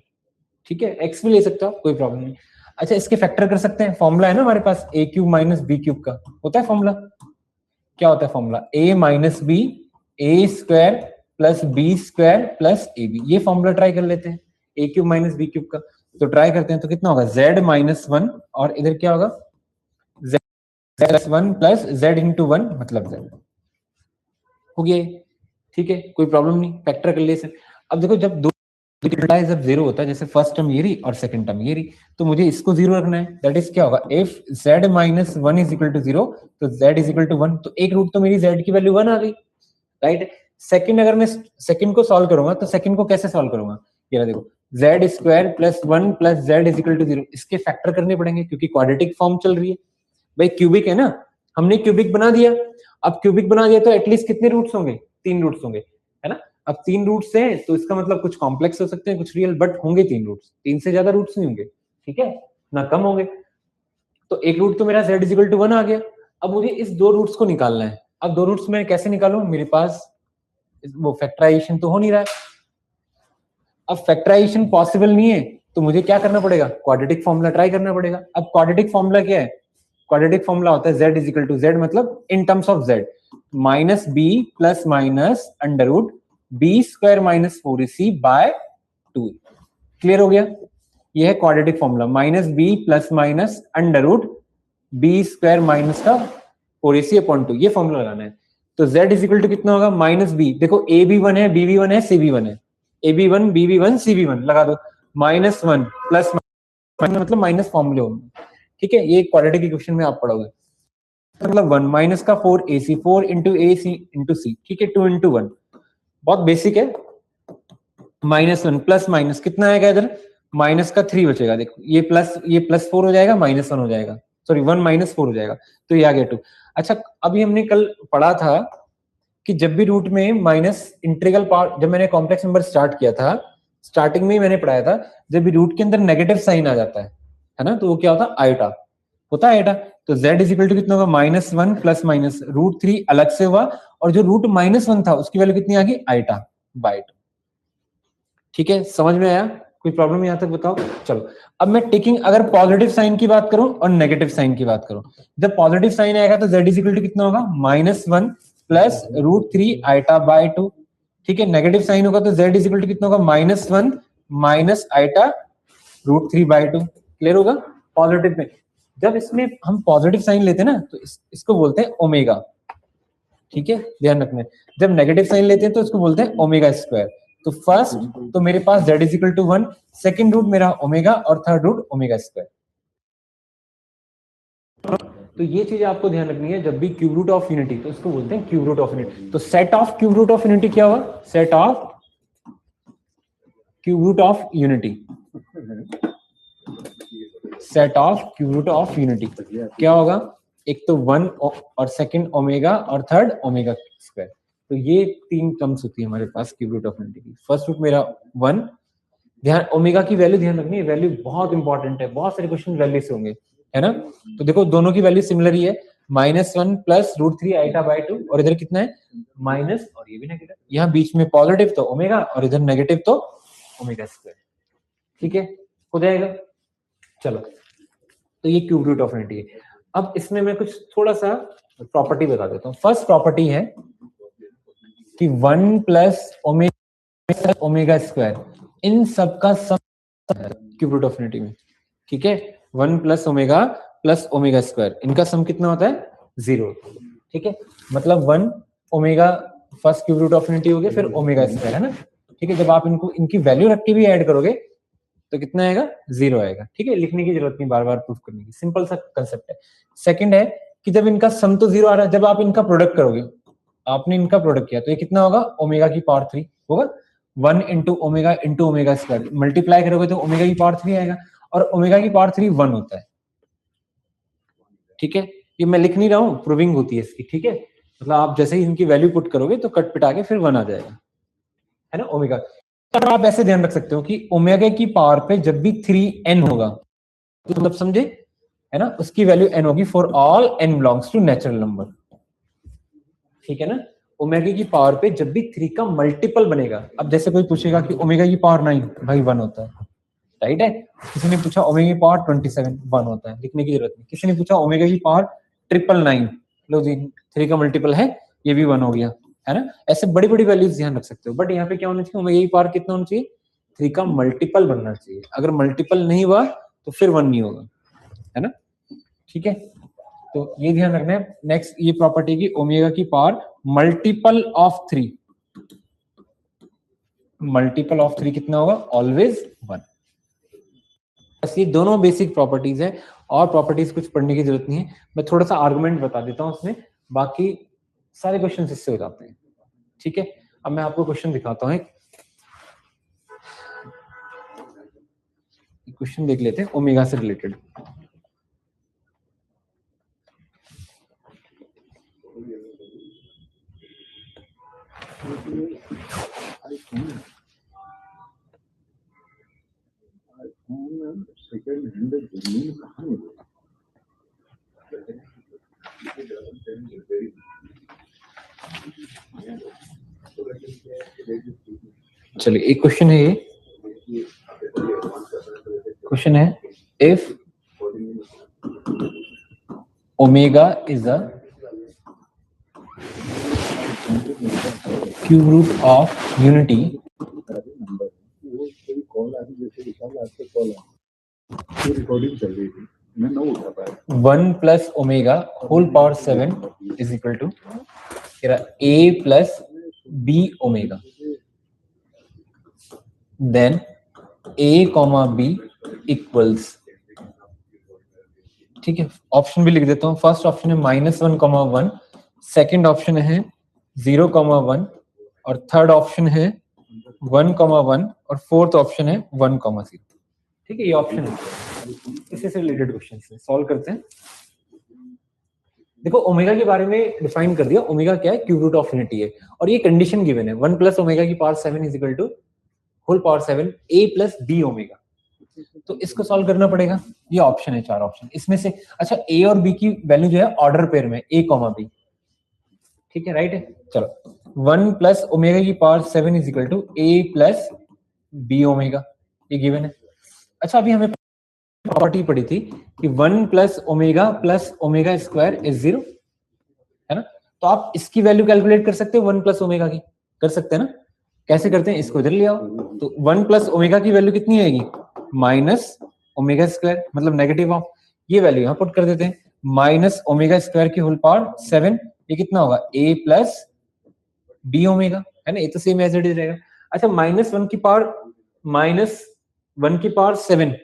ठीक है, x भी ले सकते हो, कोई प्रॉब्लम नहीं। अच्छा, इसके फैक्टर कर सकते हैं, फॉर्मूला है ना हमारे पास, a cube minus b cube का होता है फॉर्मूला, क्या होता है formula, a minus b a square plus b square plus ab, ये फॉर्मूला ट्राई कर लेते हैं, a cube minus b cube का, तो ट्राई करते हैं, तो कितना होगा z माइनस 1, और इधर क्या होगा z plus 1 plus z into 1 मतलब z हो गया। ठीक है, कोई प्रॉब्लम नहीं, फैक्टर कर ले। अब देखो, जब दो जब 0 होता है, जैसे फर्स्ट टर्म ये रही और सेकंड टर्म ये रही, तो मुझे इसको 0 रखना है, दैट इज क्या होगा, if z minus 1 is equal to 0, तो z इज इक्वल टू 1, तो एक रूट तो मेरी z की वैल्यू 1 आ गई, राइट। सेकंड, अगर मैं सेकंड को सॉल्व करूंगा, तो सेकंड को कैसे सॉल्व करूंगा, ये देखो, z square plus 1 plus z is equal to 0, इसके फैक्टर करने पड़ेंगे, क्योंकि क्वाड्रेटिक फॉर्म चल रही है भाई, क्यूबिक है ना, हमने क्यूबिक बना दिया। अब क्यूबिक बना दिया तो एटलीस्ट कितने रूट्स होंगे, 3 रूट्स होंगे, है ना। अब 3 रूट्स हैं, तो इसका मतलब कुछ कॉम्प्लेक्स हो सकते हैं, कुछ रियल, बट होंगे 3 रूट्स, 3 से ज्यादा रूट्स नहीं होंगे, ठीक है ना, कम होंगे। तो एक रूट तो मेरा z इज इक्वल टू 1 आ गया। अब मुझे इस 2 रूट्स को निकालना है। अब 2 रूट्स में कैसे निकालूं, मेरे पास वो फैक्टराइजेशन तो हो नहीं रहा है। अब फैक्टराइजेशन पॉसिबल नहीं है, तो मुझे क्या करना पड़ेगा, क्वाड्रेटिक फॉर्मूला ट्राई करना पड़ेगा। अब क्वाड्रेटिक फॉर्मूला क्या है, क्वाड्रेटिक फॉर्मूला होता है z is equal to z मतलब in terms of z minus b plus minus under root b square minus 4ac by 2। Clear हो गया, ये है quadratic formula, minus b plus minus under root b square minus का 4ac upon 2, ये formula लगाना है। तो z इज इक्वल टू कितना होगा, माइनस बी, देखो ए बी वन है, बी बी वन है, सी बी वन है, a b one b b one c b one लगा दो, माइनस वन प्लस मतलब माइनस फॉर्मूले होंगे, ठीक है, ये क्वाड्रेटिक इक्वेशन में आप पढ़ोगे, मतलब वन माइनस का 4ac 4 इंटू ए सी इंटू सी, ठीक है, 2 इंटू 1, बहुत बेसिक है, माइनस वन प्लस माइनस कितना आएगा इधर, माइनस का 3 बचेगा, देखो ये प्लस 4 हो जाएगा, माइनस 1 हो जाएगा, सॉरी 1 माइनस 4 हो जाएगा, तो ये आ गया 2। अच्छा अभी हमने कल पढ़ा था कि जब भी रूट में माइनस इंटीग्रल पार्ट, जब मैंने कॉम्प्लेक्स नंबर स्टार्ट किया था, स्टार्टिंग में ही मैंने पढ़ाया था, जब भी रूट के अंदर नेगेटिव साइन आ जाता है ना, तो वो क्या होता है, आयोटा होता है आयोटा। तो z इज इक्वल टू कितना होगा, minus one plus minus root 3 अलग से हुआ, और जो रूट माइनस 1 था उसकी वैल्यू कितनी आ गई, आयोटा बाय 2। ठीक है, समझ में आया, कोई प्रॉब्लम यहां तक बताओ। चलो अब मैं टेकिंग, अगर पॉजिटिव साइन की बात करूं और नेगेटिव साइन की बात करूं, जब पॉजिटिव साइन आएगा तो z इज इक्वल टू कितना होगा, minus one plus root 3 iota by 2। ठीक है, नेगेटिव साइन होगा तो z इज इक्वल टू कितना होगा, minus one minus iota root 3 by 2। Clear होगा। पॉजिटिव में जब इसमें हम पॉजिटिव साइन लेते हैं ना तो इसको बोलते हैं ओमेगा। ठीक है, ध्यान रखना है, जब नेगेटिव साइन लेते हैं तो इसको बोलते हैं ओमेगा स्क्वायर। तो फर्स्ट तो मेरे पास z is equal to 1, second root मेरा ओमेगा और थर्ड रूट ओमेगा स्क्वायर। तो ये चीज आपको ध्यान रखनी है, जब भी क्यूब रूट ऑफ यूनिटी तो इसको बोलते हैं क्यूब रूट ऑफ यूनिटी। तो set of cube root of unity क्या हुआ, set of cube root of unity, set of cube root of unity क्या होगा, एक तो 1 और सेकंड ओमेगा और थर्ड ओमेगा स्क्वायर। तो ये तीन टर्म्स होती है हमारे पास क्यूब रूट ऑफ यूनिटी की। फर्स्ट रूट मेरा 1, ध्यान ओमेगा की वैल्यू ध्यान रखनी है, वैल्यू बहुत इंपॉर्टेंट है, बहुत सारे क्वेश्चन वैल्यू से होंगे, है ना। तो देखो दोनों की वैल्यू सिमिलर ही है, minus one plus root 3 iota by 2, और इधर कितना है माइनस, और ये भी नेगेटिव, यहाँ बीच में पॉजिटिव तो ओमेगा और इधर नेगेटिव तो ओमेगा स्क्वायर। ठीक है, हो जाएगा। चलो तो ये क्यूब रूट ऑफ यूनिटी है। अब इसमें मैं कुछ थोड़ा सा प्रॉपर्टी बता देता हूँ। फर्स्ट प्रॉपर्टी है कि 1 प्लस ओमेगा स्क्वायर, इन सब का सम क्यूब रूट ऑफ यूनिटी में। ठीक है, 1 प्लस ओमेगा स्क्वायर, इनका सम कितना होता है 0। ठीक है, मतलब 1 omega first cube root of unity हो गया, फिर ओमेगा स्क्वायर, है ना। ठीक है, जब आप इनको इनकी वैल्यू रख के भी ऐड करोगे तो कितना आएगा 0 आएगा। ठीक है, लिखने की जरूरत नहीं, बार बार प्रूफ करने की, सिंपल सा कंसेप्ट है। सेकंड है कि जब इनका सम तो 0 आ रहा है, जब आप इनका प्रोडक्ट करोगे, आपने इनका प्रोडक्ट किया तो ये कितना होगा, ओमेगा की पावर 3 होगा, 1 इंटू ओमेगा स्क्वायर, मल्टीप्लाई करोगे तो ओमेगा की पावर 3 आएगा, और ओमेगा की पावर 3 1 होता है। ठीक है, ये मैं लिख नहीं रहा हूँ, प्रूविंग होती है इसकी। ठीक है, मतलब आप जैसे ही इनकी वैल्यू पुट करोगे तो कट पिटा के फिर 1 आ जाएगा, है ना ओमेगा। तो आप ऐसे ध्यान रख सकते हो कि ओमेगा की पावर पे जब भी 3n होगा तो मतलब समझे, है ना, उसकी वैल्यू n होगी for all n belongs to natural number. ठीक है ना, ओमेगा की पावर पे जब भी 3 का मल्टीपल बनेगा, अब जैसे कोई पूछेगा कि ओमेगा की पावर 9, भाई 1 होता है, राइट है। किसी ने पूछा ओमेगा की पावर 27, 1 होता है, लिखने की जरूरत नहीं। किसी ने पूछा ओमेगा की पावर 999, लो जी 3 का मल्टीपल है, ये भी 1 हो गया, है ना। ऐसे बड़ी बड़ी वैल्यूज ध्यान रख सकते हो, बट यहाँ पे क्या होना चाहिए, ओमेगा की पावर कितना होना चाहिए, 3 का मल्टीपल बनना चाहिए। अगर मल्टीपल नहीं हुआ तो फिर 1 नहीं होगा, है ना। ठीक है, तो ये ध्यान रखना है। नेक्स्ट ये प्रॉपर्टी की ओमेगा की power multiple of 3, multiple of 3 कितना होगा, ऑलवेज 1। बस ये दोनों बेसिक प्रॉपर्टीज है, और प्रॉपर्टीज कुछ पढ़ने की जरूरत नहीं है। मैं थोड़ा सा आर्गुमेंट बता देता हूँ उसमें, बाकी सारे क्वेश्चन इससे हो जाते हैं। ठीक है, अब मैं आपको क्वेश्चन दिखाता हूँ, क्वेश्चन देख लेते हैं ओमेगा से रिलेटेड। चलिए एक क्वेश्चन है ये, क्वेश्चन है if omega is a cube root of unity recording चल रही थी, मैं ना उठा पाया। 1 plus omega whole power 7 is equal to a plus b omega, then a comma b equals, ठीक है। ऑप्शन भी लिख देता हूँ। फर्स्ट ऑप्शन है -1,1, सेकंड ऑप्शन है 0,1 और थर्ड ऑप्शन है 1,1 और फोर्थ ऑप्शन है 1,0। ठीक है, ये ऑप्शन है। इससे रिलेटेड क्वेश्चन है, सॉल्व करते हैं। देखो ओमेगा के बारे में डिफाइन कर दिया, ओमेगा क्या है, क्यूब रूट ऑफ यूनिटी है, और ये कंडीशन गिवन है 1 प्लस ओमेगा की power 7 is equal to whole power 7 a plus b omega. तो इसको सॉल्व करना पड़ेगा। ये ऑप्शन है, चार ऑप्शन इसमें से। अच्छा, a और b की वैल्यू जो है ऑर्डर पेयर में a कॉमा b, ठीक है, राइट है। चलो 1 प्लस ओमेगा की power 7 is equal to a plus b omega, ये गिवन है। अच्छा, अभी हमें प्रॉपर्टी पड़ी थी कि 1 प्लस ओमेगा स्क्वायर इज 0, है ना। तो आप इसकी वैल्यू कैलकुलेट कर सकते हो 1 प्लस ओमेगा की, कर सकते हैं ना। कैसे करते हैं, इसको इधर ले आओ। तो 1 प्लस ओमेगा की वैल्यू कितनी आएगी, माइनस ओमेगा स्क्वायर, मतलब नेगेटिव ऑफ, ये वैल्यू यहाँ पुट कर देते हैं, माइनस ओमेगा स्क्वायर की होल पावर 7, ये कितना होगा a प्लस b ओमेगा, है ना। ये तो सेम एज इट इज रहेगा। अच्छा, -1 की पावर -7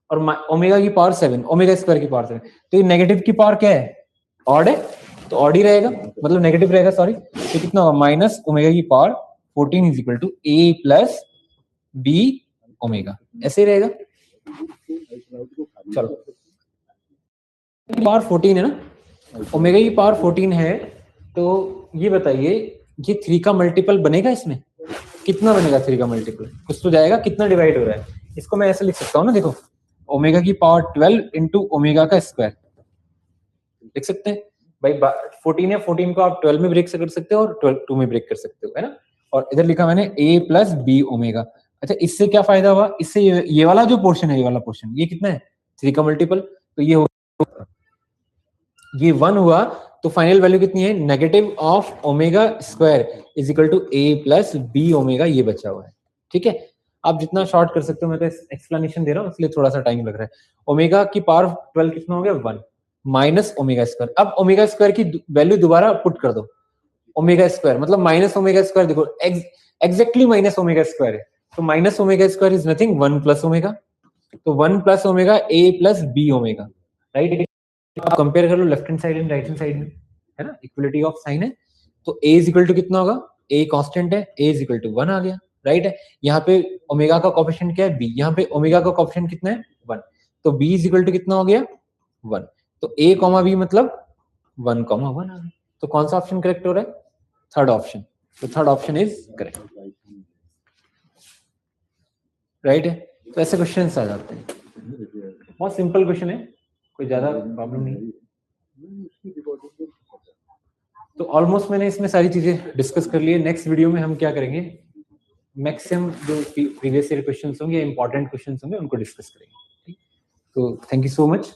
और ओमेगा की पावर 7, ओमेगा स्क्वायर की पावर 7, तो ये नेगेटिव की पावर क्या है, ऑड है, तो ऑड ही रहेगा, मतलब नेगेटिव रहेगा, सॉरी। तो कितना होगा, माइनस ओमेगा की power 14 is equal to a plus b omega, ऐसे ही रहेगा। चलो, पावर 14 है ना, ओमेगा की पावर 14 है, तो ये बताइए ये 3 का मल्टीपल बनेगा इसमें, कितना बनेगा 3 का मल्टीपल, कुछ तो जाएगा, कितना डिवाइड हो रहा है। इसको मैं ऐसे लिख सकता हूँ ना, देखो ओमेगा की पावर 12 इंटू ओमेगा का स्क्वायर, लिख सकते हैं भाई। 14 है, 14 को आप 12 में ब्रेक कर सकते हो और 2 में ब्रेक कर सकते हो, है ना। और इधर लिखा मैंने a प्लस b ओमेगा। अच्छा, इससे क्या फायदा हुआ, इससे ये वाला जो पोर्शन है, ये वाला पोर्शन, ये कितना है 3 का मल्टीपल, तो ये ये 1 हुआ, तो फाइनल वैल्यू कितनी है, negative of omega square is equal to a plus b omega, ये बचा हुआ है। ठीक है, आप जितना शॉर्ट कर सकते हो, मैं तो एक्सप्लेनेशन दे रहा हूँ इसलिए थोड़ा सा टाइम लग रहा है। ओमेगा की पावर 12 कितना हो गया, 1 माइनस ओमेगा स्क्वायर। अब ओमेगा स्क्वायर की वैल्यू दोबारा पुट कर दो, ओमेगा स्क्वायर मतलब माइनस ओमेगा स्क्वायर, देखो एग्जैक्टली माइनस ओमेगा स्क्वायर है, तो minus omega square is nothing 1 plus omega, तो 1 plus omega a plus b omega, right. आप कंपेयर कर लो left hand side and right hand side में, है ना, इक्वलिटी ऑफ साइन है। तो a इज इक्वल टू कितना होगा, a कांस्टेंट है, a इज इक्वल टू 1 आ गया, राइट है। यहाँ पे ओमेगा का कोएफिशिएंट क्या है, b, यहाँ पे ओमेगा का कोएफिशिएंट कितना है 1, तो b इज इक्वल टू कितना हो गया 1, तो a कॉमा b मतलब 1 कॉमा 1 आ गया। तो कौन सा ऑप्शन करेक्ट हो रहा है, थर्ड ऑप्शन, तो third option is correct, right है। तो ऐसे क्वेश्चंस आ जाते हैं, बहुत सिंपल क्वेश्चन है, कोई ज्यादा प्रॉब्लम नहीं। तो ऑलमोस्ट मैंने इसमें सारी चीजें डिस्कस कर ली है। नेक्स्ट वीडियो में हम क्या करेंगे, मैक्सिमम जो प्रीवियस ईयर क्वेश्चंस होंगे, इंपॉर्टेंट क्वेश्चंस होंगे, उनको डिस्कस करेंगे। तो थैंक यू सो मच।